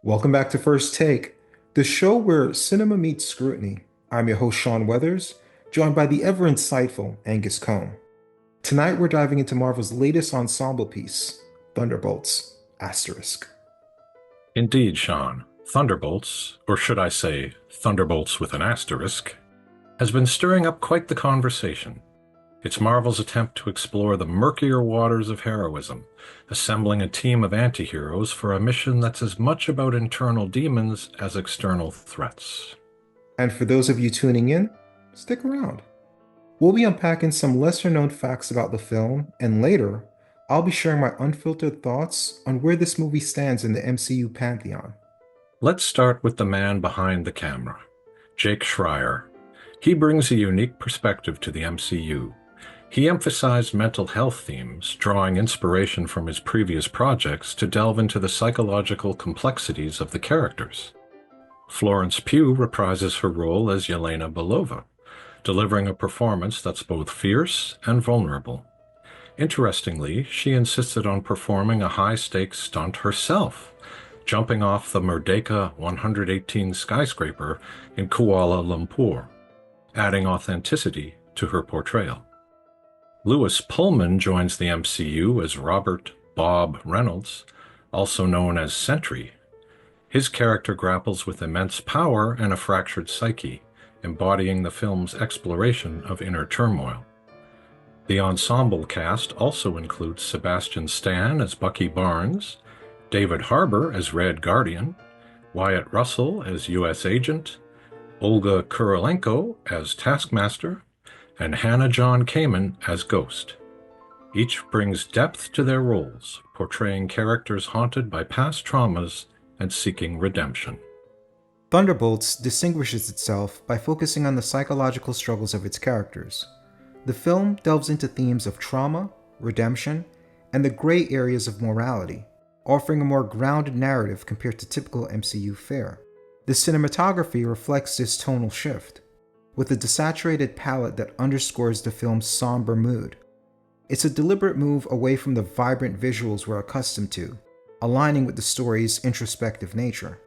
Welcome back to First Take, the show where cinema meets scrutiny. I'm your host, Sean Weathers, joined by the ever insightful Angus Kohm. Tonight, we're diving into Marvel's latest ensemble piece, Thunderbolts Asterisk. Indeed, Sean. Thunderbolts, or should I say, Thunderbolts with an asterisk, has been stirring up quite the conversation. It's Marvel's attempt to explore the murkier waters of heroism, assembling a team of antiheroes for a mission that's as much about internal demons as external threats. And for those of you tuning in, stick around. We'll be unpacking some lesser known facts about the film, and later, I'll be sharing my unfiltered thoughts on where this movie stands in the MCU pantheon. Let's start with the man behind the camera, Jake Schreier. He brings a unique perspective to the MCU. He emphasized mental health themes, drawing inspiration from his previous projects to delve into the psychological complexities of the characters. Florence Pugh reprises her role as Yelena Belova, delivering a performance that's both fierce and vulnerable. Interestingly, she insisted on performing a high-stakes stunt herself, jumping off the Merdeka 118 skyscraper in Kuala Lumpur, adding authenticity to her portrayal. Lewis Pullman joins the MCU as Robert Bob Reynolds, also known as Sentry. His character grapples with immense power and a fractured psyche, embodying the film's exploration of inner turmoil. The ensemble cast also includes Sebastian Stan as Bucky Barnes, David Harbour as Red Guardian, Wyatt Russell as U.S. Agent, Olga Kurylenko as Taskmaster, and Hannah John-Kamen as Ghost. Each brings depth to their roles, portraying characters haunted by past traumas and seeking redemption. Thunderbolts distinguishes itself by focusing on the psychological struggles of its characters. The film delves into themes of trauma, redemption, and the gray areas of morality, offering a more grounded narrative compared to typical MCU fare. The cinematography reflects this tonal shift, with a desaturated palette that underscores the film's somber mood. It's a deliberate move away from the vibrant visuals we're accustomed to, aligning with the story's introspective nature.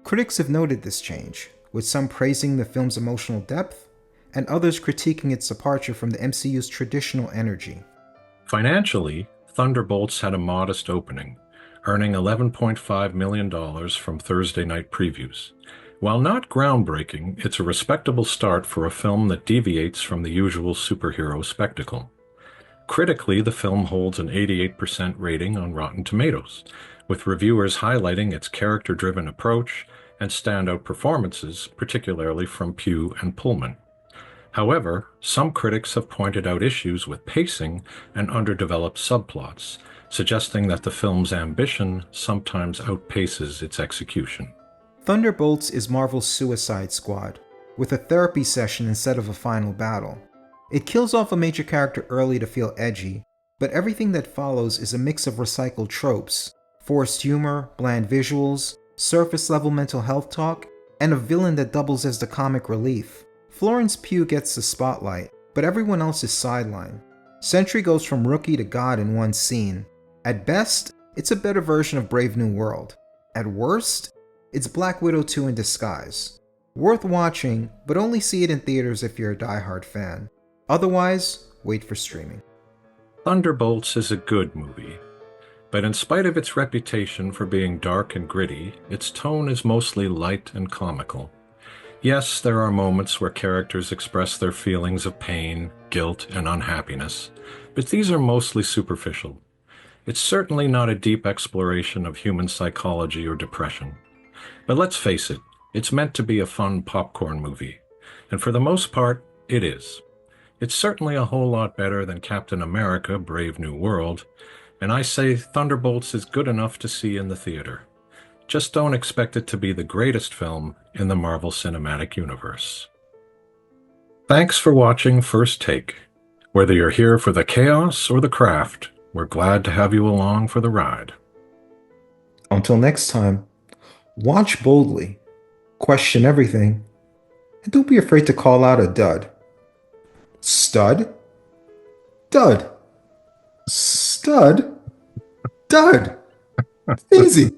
Critics have noted this change, with some praising the film's emotional depth and others critiquing its departure from the MCU's traditional energy. Financially, Thunderbolts had a modest opening, earning $11.5 million from Thursday night previews. While not groundbreaking, it's a respectable start for a film that deviates from the usual superhero spectacle. Critically, the film holds an 88% rating on Rotten Tomatoes, with reviewers highlighting its character-driven approach and standout performances, particularly from Pugh and Pullman. However, some critics have pointed out issues with pacing and underdeveloped subplots, suggesting that the film's ambition sometimes outpaces its execution. Thunderbolts is Marvel's Suicide Squad, with a therapy session instead of a final battle. It kills off a major character early to feel edgy, but everything that follows is a mix of recycled tropes, forced humor, bland visuals, surface-level mental health talk, and a villain that doubles as the comic relief. Florence Pugh gets the spotlight, but everyone else is sidelined. Sentry goes from rookie to god in one scene. At best, it's a better version of Brave New World. At worst, it's Black Widow 2 in disguise. Worth watching, but only see it in theaters if you're a diehard fan. Otherwise, wait for streaming. Thunderbolts is a good movie, but in spite of its reputation for being dark and gritty, its tone is mostly light and comical. Yes, there are moments where characters express their feelings of pain, guilt, and unhappiness, but these are mostly superficial. It's certainly not a deep exploration of human psychology or depression. But let's face it, it's meant to be a fun popcorn movie, and for the most part, it is. It's certainly a whole lot better than Captain America: Brave New World, and I say Thunderbolts is good enough to see in the theater. Just don't expect it to be the greatest film in the Marvel Cinematic Universe. Thanks for watching First Take. Whether you're here for the chaos or the craft, we're glad to have you along for the ride. Until next time, watch boldly, question everything, and don't be afraid to call out a dud. Stud? Dud. Stud? Dud. Easy.